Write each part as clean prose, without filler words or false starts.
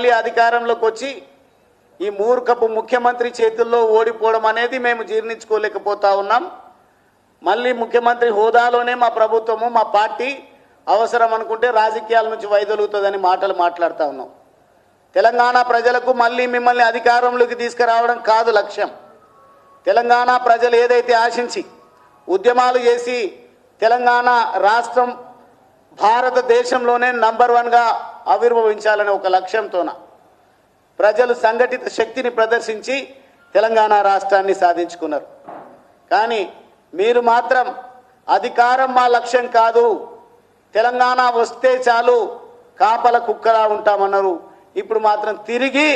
మళ్ళీ అధికారంలోకి వచ్చి ఈ మూర్ఖపు ముఖ్యమంత్రి చేతుల్లో ఓడిపోవడం అనేది మేము జీర్ణించుకోలేకపోతా ఉన్నాం. మళ్ళీ ముఖ్యమంత్రి హోదాలోనే మా ప్రభుత్వము మా పార్టీ అవసరం అనుకుంటే రాజకీయాల నుంచి వైదొలుగుతుందని మాటలు మాట్లాడుతూ ఉన్నాం. తెలంగాణ ప్రజలకు మళ్ళీ మిమ్మల్ని అధికారంలోకి తీసుకురావడం కాదు లక్ష్యం. తెలంగాణ ప్రజలు ఏదైతే ఆశించి ఉద్యమాలు చేసి తెలంగాణ రాష్ట్రం భారతదేశంలోనే నంబర్ 1గా ఆవిర్భవించాలనే ఒక లక్ష్యంతోన ప్రజలు సంఘటిత శక్తిని ప్రదర్శించి తెలంగాణ రాష్ట్రాన్ని సాధించుకున్నారు. కానీ మీరు మాత్రం అధికారం మా లక్ష్యం కాదు, తెలంగాణ వస్తే చాలు కాపల కుక్కలా ఉంటామన్నారు. ఇప్పుడు మాత్రం తిరిగి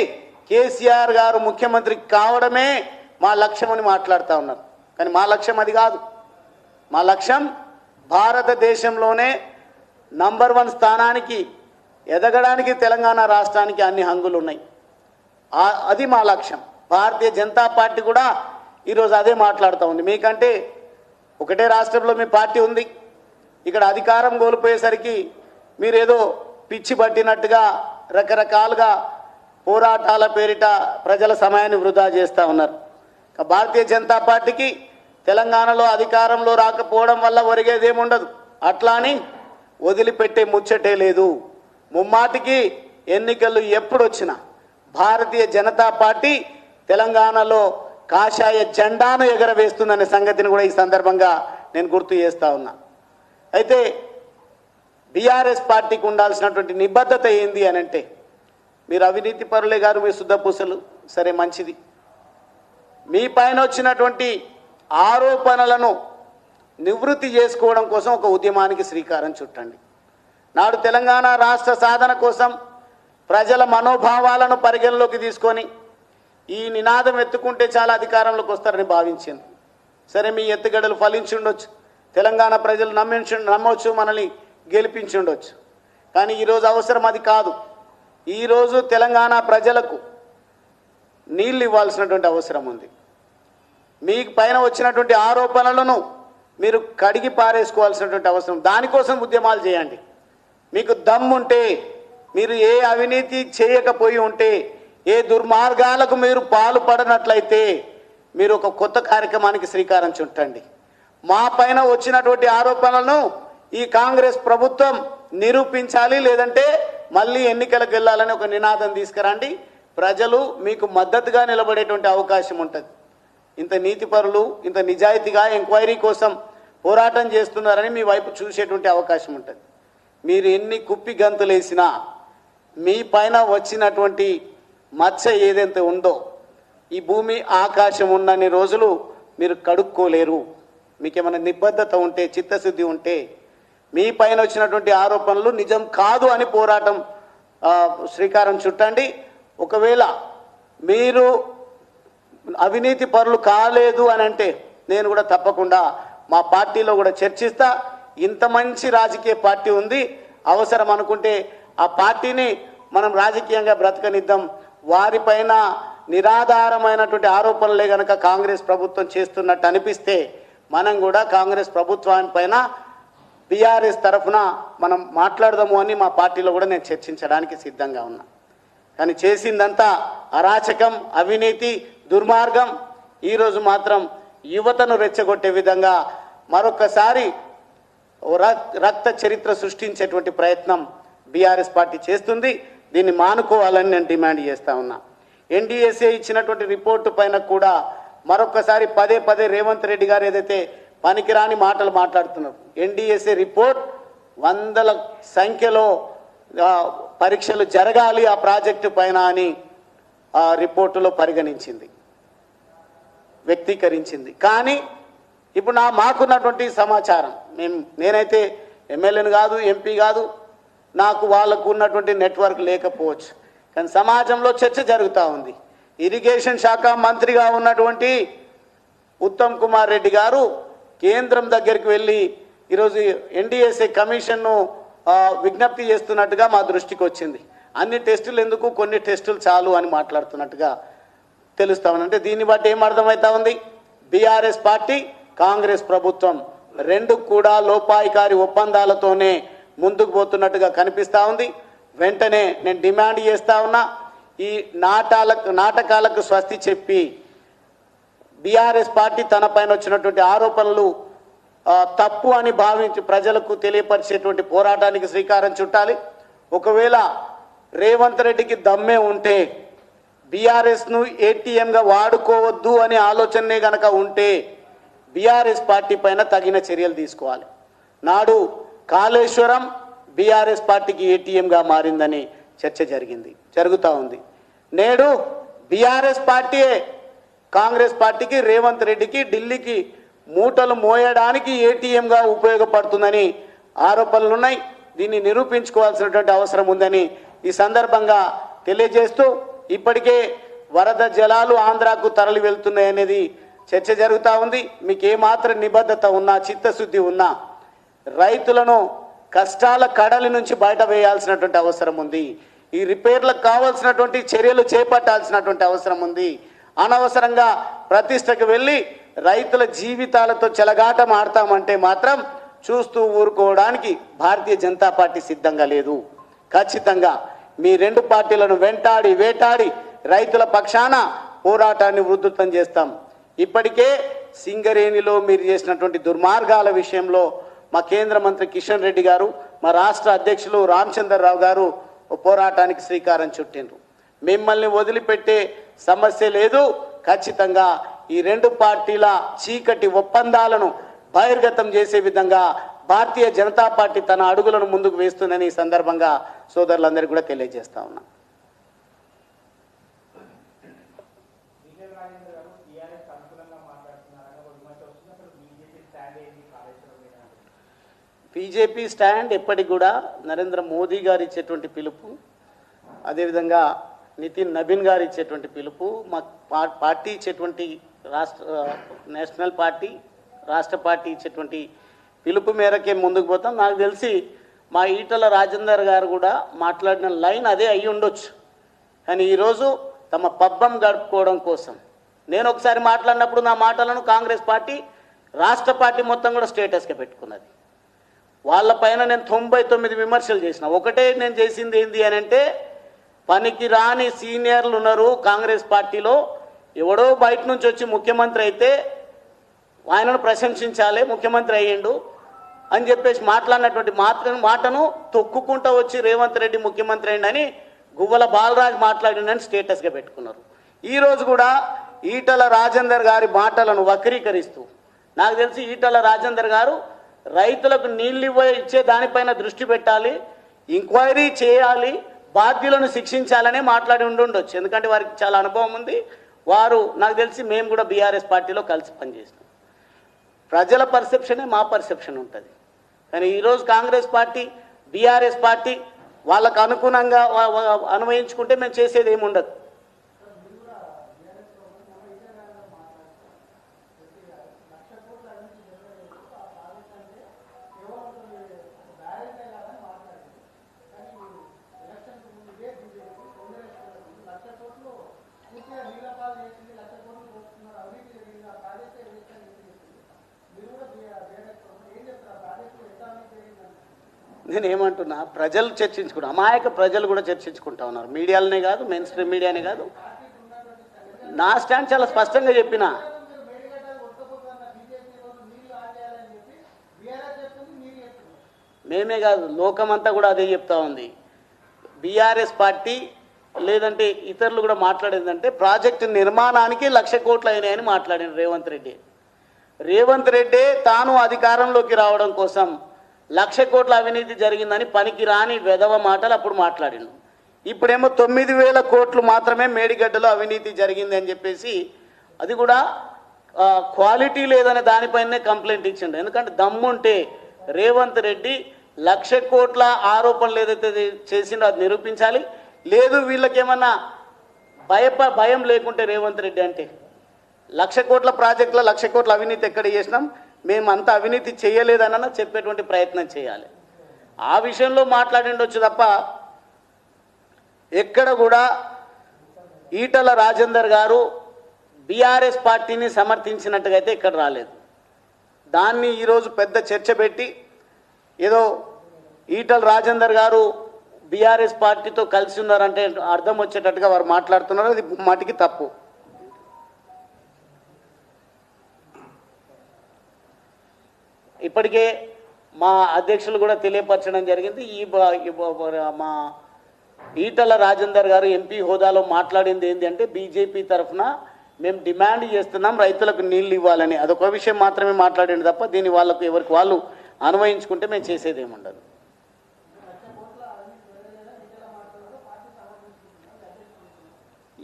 కేసీఆర్ గారు ముఖ్యమంత్రి కావడమే మా లక్ష్యం అని మాట్లాడుతూ ఉన్నారు. కానీ మా లక్ష్యం అది కాదు. మా లక్ష్యం భారతదేశంలోనే నంబర్ 1 స్థానానికి ఎదగడానికి తెలంగాణ రాష్ట్రానికి అన్ని హంగులు ఉన్నాయి. అది మా లక్ష్యం. భారతీయ జనతా పార్టీ కూడా ఈరోజు అదే మాట్లాడుతూ ఉంది. మీకంటే ఒకటే రాష్ట్రంలో మీ పార్టీ ఉంది, ఇక్కడ అధికారం కోల్పోయేసరికి మీరేదో పిచ్చి పట్టినట్టుగా రకరకాలుగా పోరాటాల పేరిట ప్రజల సమయాన్ని వృధా చేస్తూ ఉన్నారు. భారతీయ జనతా పార్టీకి తెలంగాణలో అధికారంలో రాకపోవడం వల్ల ఒరిగేదేముండదు, అట్లా అని వదిలిపెట్టే ముచ్చటే లేదు. ముమ్మాటికి ఎన్నికలు ఎప్పుడొచ్చినా భారతీయ జనతా పార్టీ తెలంగాణలో కాషాయ జెండాను ఎగరవేస్తుందనే సంగతిని కూడా ఈ సందర్భంగా నేను గుర్తు చేస్తూ ఉన్నా. అయితే బీఆర్ఎస్ పార్టీకి ఉండాల్సినటువంటి నిబద్ధత ఏంది అని అంటే, మీరు అవినీతి పరులే గారు, మీ శుద్ధపూసలు సరే మంచిది. మీ పైన వచ్చినటువంటి ఆరోపణలను నివృత్తి చేసుకోవడం కోసం ఒక ఉద్యమానికి శ్రీకారం చుట్టండి. నాడు తెలంగాణ రాష్ట్ర సాధన కోసం ప్రజల మనోభావాలను పరిగణలోకి తీసుకొని ఈ నినాదం ఎత్తుకుంటే చాలా అధికారంలోకి వస్తారని భావించింది. సరే, మీ ఎత్తుగడలు ఫలించి ఉండొచ్చు, తెలంగాణ ప్రజలు నమ్మొచ్చు, మనల్ని గెలిపించి ఉండొచ్చు. కానీ ఈరోజు అవసరం అది కాదు. ఈరోజు తెలంగాణ ప్రజలకు నీళ్ళు ఇవ్వాల్సినటువంటి అవసరం ఉంది. మీ పైన వచ్చినటువంటి ఆరోపణలను మీరు కడిగి పారేసుకోవాల్సినటువంటి అవసరం. దానికోసం ఉద్యమాలు చేయండి. మీకు దమ్ముంటే, మీరు ఏ అవినీతి చేయకపోయి ఉంటే, ఏ దుర్మార్గాలకు మీరు పాల్పడనట్లయితే మీరు ఒక కొత్త కార్యక్రమానికి శ్రీకారం చుట్టండి. మా పైన వచ్చినటువంటి ఆరోపణలను ఈ కాంగ్రెస్ ప్రభుత్వం నిరూపించాలి, లేదంటే మళ్ళీ ఎన్నికలకు వెళ్ళాలని ఒక నినాదం తీసుకురండి. ప్రజలు మీకు మద్దతుగా నిలబడేటువంటి అవకాశం ఉంటుంది. ఇంత నీతిపరులు, ఇంత నిజాయితీగా ఎంక్వైరీ కోసం పోరాటం చేస్తున్నారని మీ వైపు చూసేటువంటి అవకాశం ఉంటుంది. మీరు ఎన్ని కుప్పి గంతులేసినా మీ పైన వచ్చినటువంటి మచ్చ ఏదైతే ఉందో, ఈ భూమి ఆకాశం ఉన్నన్ని రోజులు మీరు కడుక్కోలేరు. మీకేమైనా నిబద్ధత ఉంటే, చిత్తశుద్ధి ఉంటే, మీ పైన వచ్చినటువంటి ఆరోపణలు నిజం కాదు అని పోరాటం శ్రీకారం చుట్టండి. ఒకవేళ మీరు అవినీతి పరులు కాలేదు అని అంటే నేను కూడా తప్పకుండా మా పార్టీలో కూడా చర్చిస్తా. ఇంత మంచి రాజకీయ పార్టీ ఉంది, అవసరం అనుకుంటే ఆ పార్టీని మనం రాజకీయంగా బ్రతకనిద్దాం. వారిపైన నిరాధారమైనటువంటి ఆరోపణలే కనుక కాంగ్రెస్ ప్రభుత్వం చేస్తున్నట్టు అనిపిస్తే మనం కూడా కాంగ్రెస్ ప్రభుత్వానిపైన బీఆర్ఎస్ తరఫున మనం మాట్లాడదాము అని మా పార్టీలో కూడా నేను చర్చించడానికి సిద్ధంగా ఉన్నా. కానీ చేసిందంతా అరాచకం, అవినీతి, దుర్మార్గం. ఈరోజు మాత్రం యువతను రెచ్చగొట్టే విధంగా మరొకసారి రక్త చరిత్ర సృష్టించేటువంటి ప్రయత్నం బీఆర్ఎస్ పార్టీ చేస్తుంది. దీన్ని మానుకోవాలని నేను డిమాండ్ చేస్తా ఉన్నా. ఎన్డీఎస్ఏ ఇచ్చినటువంటి రిపోర్టు పైన కూడా మరొకసారి పదే పదే రేవంత్ రెడ్డి గారు ఏదైతే పనికిరాని మాటలు మాట్లాడుతున్నారు. ఎన్డీఎస్ఏ రిపోర్ట్ వందల సంఖ్యలో పరీక్షలు జరగాలి ఆ ప్రాజెక్టు పైన అని ఆ రిపోర్టులో పరిగణించింది, వ్యక్తీకరించింది. కానీ ఇప్పుడు మాకున్నటువంటి సమాచారం, నేనైతే ఎమ్మెల్యేను కాదు, ఎంపీ కాదు, నాకు వాళ్ళకు ఉన్నటువంటి నెట్వర్క్ లేకపోవచ్చు, కానీ సమాజంలో చర్చ జరుగుతూ ఉంది. ఇరిగేషన్ శాఖ మంత్రిగా ఉన్నటువంటి ఉత్తమ్ కుమార్ రెడ్డి గారు కేంద్రం దగ్గరికి వెళ్ళి ఈరోజు ఎన్డీఎస్ఏ కమిషన్ను విజ్ఞప్తి చేస్తున్నట్టుగా మా దృష్టికి వచ్చింది. అన్ని టెస్టులు ఎందుకు, కొన్ని టెస్టులు చాలు అని మాట్లాడుతున్నట్టుగా తెలుస్తా ఉంది. అంటే దీన్ని బట్టి ఏమర్థమవుతా ఉంది, బీఆర్ఎస్ పార్టీ, కాంగ్రెస్ ప్రభుత్వం రెండు కూడా లోపాయికారి ఒప్పందాలతోనే ముందుకు పోతున్నట్టుగా కనిపిస్తూ ఉంది. వెంటనే నేను డిమాండ్ చేస్తా ఉన్నా, ఈ నాటకాలకు స్వస్తి చెప్పి బీఆర్ఎస్ పార్టీ తన పైన వచ్చినటువంటి ఆరోపణలు తప్పు అని భావించి ప్రజలకు తెలియపరిచేటువంటి పోరాటానికి శ్రీకారం చుట్టాలి. ఒకవేళ రేవంత్ రెడ్డికి దమ్మే ఉంటే, బీఆర్ఎస్ను ఏటీఎంగా వాడుకోవద్దు అనే ఆలోచనే కనుక ఉంటే బీఆర్ఎస్ పార్టీ పైన తగిన చర్యలు తీసుకోవాలి. నాడు కాళేశ్వరం బీఆర్ఎస్ పార్టీకి ఏటీఎంగా మారిందని చర్చ జరుగుతూ ఉంది. నేడు బీఆర్ఎస్ పార్టీయే కాంగ్రెస్ పార్టీకి, రేవంత్ రెడ్డికి ఢిల్లీకి మూటలు మోయడానికి ఏటీఎంగా ఉపయోగపడుతుందని ఆరోపణలు ఉన్నాయి. దీన్ని నిరూపించుకోవాల్సినటువంటి అవసరం ఉందని ఈ సందర్భంగా తెలియజేస్తూ, ఇప్పటికే వరద జలాలు ఆంధ్రాకు తరలి వెళ్తున్నాయి అనేది చర్చ జరుగుతూ ఉంది. మీకు ఏమాత్రం నిబద్ధత ఉన్నా, చిత్తశుద్ధి ఉన్నా రైతులను కష్టాల కడలి నుంచి బయట వేయాల్సినటువంటి అవసరం ఉంది. ఈ రిపేర్లకు కావాల్సినటువంటి చర్యలు చేపట్టాల్సినటువంటి అవసరం ఉంది. అనవసరంగా ప్రతిష్టకు వెళ్ళి రైతుల జీవితాలతో చెలగాటం ఆడతామంటే మాత్రం చూస్తూ ఊరుకోవడానికి భారతీయ జనతా పార్టీ సిద్ధంగా లేదు. ఖచ్చితంగా మీ రెండు పార్టీలను వేటాడి రైతుల పక్షాన పోరాటాన్ని ఉధృతం చేస్తాం. ఇప్పటికే సింగరేణిలో మీరు చేసినటువంటి దుర్మార్గాల విషయంలో మా కేంద్ర మంత్రి కిషన్ రెడ్డి గారు, మా రాష్ట్ర అధ్యక్షులు రామచంద్రరావు గారు పోరాటానికి శ్రీకారం చుట్టిండ్రు. మిమ్మల్ని వదిలిపెట్టే సమస్య లేదు. ఖచ్చితంగా ఈ రెండు పార్టీల చీకటి ఒప్పందాలను బహిర్గతం చేసే విధంగా భారతీయ జనతా పార్టీ తన అడుగులను ముందుకు వేస్తుందని ఈ సందర్భంగా సోదరులందరికీ కూడా తెలియజేస్తా ఉన్నా. బీజేపీ స్టాండ్ ఎప్పటికి కూడా నరేంద్ర మోదీ గారు ఇచ్చేటువంటి పిలుపు, అదేవిధంగా నితిన్ నబీన్ గారు ఇచ్చేటువంటి పిలుపు, మా పార్టీ ఇచ్చేటువంటి నేషనల్ పార్టీ, రాష్ట్ర పార్టీ ఇచ్చేటువంటి పిలుపు మేరకే ముందుకు పోతాం. నాకు తెలిసి మా ఈటల రాజేందర్ గారు కూడా మాట్లాడిన లైన్ అదే అయ్యి ఉండొచ్చు. కానీ ఈరోజు తమ పబ్బం గడుపుకోవడం కోసం నేను ఒకసారి మాట్లాడినప్పుడు నా మాటలను కాంగ్రెస్ పార్టీ, రాష్ట్ర పార్టీ మొత్తం కూడా స్టేటస్గా పెట్టుకున్నది. వాళ్ళపైన నేను 99 విమర్శలు చేసిన. ఒకటే నేను చేసింది ఏంది అని అంటే, పనికి రాని సీనియర్లు ఉన్నారు కాంగ్రెస్ పార్టీలో, ఎవడో బయట నుంచి వచ్చి ముఖ్యమంత్రి అయితే ఆయనను ప్రశంసించాలి, ముఖ్యమంత్రి అయ్యిండు అని చెప్పేసి మాట్లాడినటువంటి మాటను తొక్కుకుంటూ వచ్చి రేవంత్ రెడ్డి ముఖ్యమంత్రి అయ్యిండని గువ్వల బాలరాజ్ మాట్లాడిండని స్టేటస్గా పెట్టుకున్నారు. ఈరోజు కూడా ఈటల రాజేందర్ గారి మాటలను వక్రీకరిస్తూ, నాకు తెలిసి ఈటల రాజేందర్ గారు రైతులకు నీళ్ళు ఇచ్చే దానిపైన దృష్టి పెట్టాలి, ఎంక్వైరీ చేయాలి, బాధ్యులను శిక్షించాలనే మాట్లాడి ఉండొచ్చు. ఎందుకంటే వారికి చాలా అనుభవం ఉంది. వారు నాకు తెలిసి మేము కూడా బీఆర్ఎస్ పార్టీలో కలిసి పనిచేసినాం. ప్రజల పర్సెప్షనే మా పర్సెప్షన్ ఉంటుంది. కానీ ఈరోజు కాంగ్రెస్ పార్టీ, బీఆర్ఎస్ పార్టీ వాళ్ళకు అనుగుణంగా అన్వయించుకుంటే మేము చేసేది ఏముండదు. నేనేమంటున్నా, ప్రజలు చర్చించుకుంటా, అమాయక ప్రజలు కూడా చర్చించుకుంటా ఉన్నారు. మీడియాలనే కాదు, మెయిన్ స్ట్రీమ్ మీడియానే కాదు. నా స్టాండ్ చాలా స్పష్టంగా చెప్పిన. మేమే కాదు, లోకమంతా కూడా అదే చెప్తా ఉంది. బీఆర్ఎస్ పార్టీ లేదంటే ఇతరులు కూడా మాట్లాడేదంటే ప్రాజెక్టు నిర్మాణానికి 1,00,000 కోట్లు అయినాయని మాట్లాడారు రేవంత్ రెడ్డి. రేవంత్ రెడ్డి తాను అధికారంలోకి రావడం కోసం 1,00,000 కోట్ల అవినీతి జరిగిందని పనికి రాని వెధవ మాటలు అప్పుడు మాట్లాడిండు. ఇప్పుడేమో 9,000 కోట్లు మాత్రమే మేడిగడ్డలో అవినీతి జరిగింది అని చెప్పేసి, అది కూడా క్వాలిటీ లేదనే దానిపైనే కంప్లైంట్ ఇచ్చిండు. ఎందుకంటే దమ్ముంటే రేవంత్ రెడ్డి 1,00,000 కోట్ల ఆరోపణలు ఏదైతే చేసిండో అది నిరూపించాలి. లేదు వీళ్ళకేమన్నా భయం లేకుంటే రేవంత్ రెడ్డి అంటే 1,00,000 కోట్ల ప్రాజెక్టులో 1,00,000 కోట్ల అవినీతి ఎక్కడ చేసినాం, మేము అంత అవినీతి చేయలేదన్న చెప్పేటువంటి ప్రయత్నం చేయాలి. ఆ విషయంలో మాట్లాడిండొచ్చు తప్ప ఎక్కడ కూడా ఈటల రాజేందర్ గారు బీఆర్ఎస్ పార్టీని సమర్థించినట్టుగా అయితే ఇక్కడ రాలేదు. దాన్ని ఈరోజు పెద్ద చర్చ పెట్టి ఏదో ఈటల రాజేందర్ గారు బీఆర్ఎస్ పార్టీతో కలిసి ఉన్నారంటే అర్థం వచ్చేటట్టుగా వారు మాట్లాడుతున్నారు. అది మటికి తప్పు. ఇప్పటికే మా అధ్యక్షులు కూడా తెలియపరచడం జరిగింది. మా ఈటల రాజేందర్ గారు ఎంపీ హోదాలో మాట్లాడింది ఏంటి అంటే బీజేపీ తరఫున మేము డిమాండ్ చేస్తున్నాం రైతులకు నీళ్ళు ఇవ్వాలని. అదొక విషయం మాత్రమే మాట్లాడింది తప్ప దీన్ని వాళ్ళకు ఎవరికి వాళ్ళు అన్వయించుకుంటే మేము చేసేది ఏముండదు.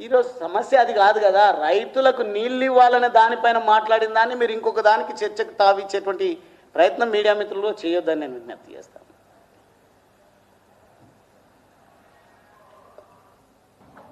ఈరోజు సమస్య అది కాదు కదా. రైతులకు నీళ్ళు ఇవ్వాలనే దానిపైన మాట్లాడిన దాన్ని మీరు ఇంకొక దానికి చర్చకు తావిచ్చేటువంటి ప్రయత్నం మీడియా మిత్రులు చేయొద్దని నేను విజ్ఞప్తి చేస్తాను.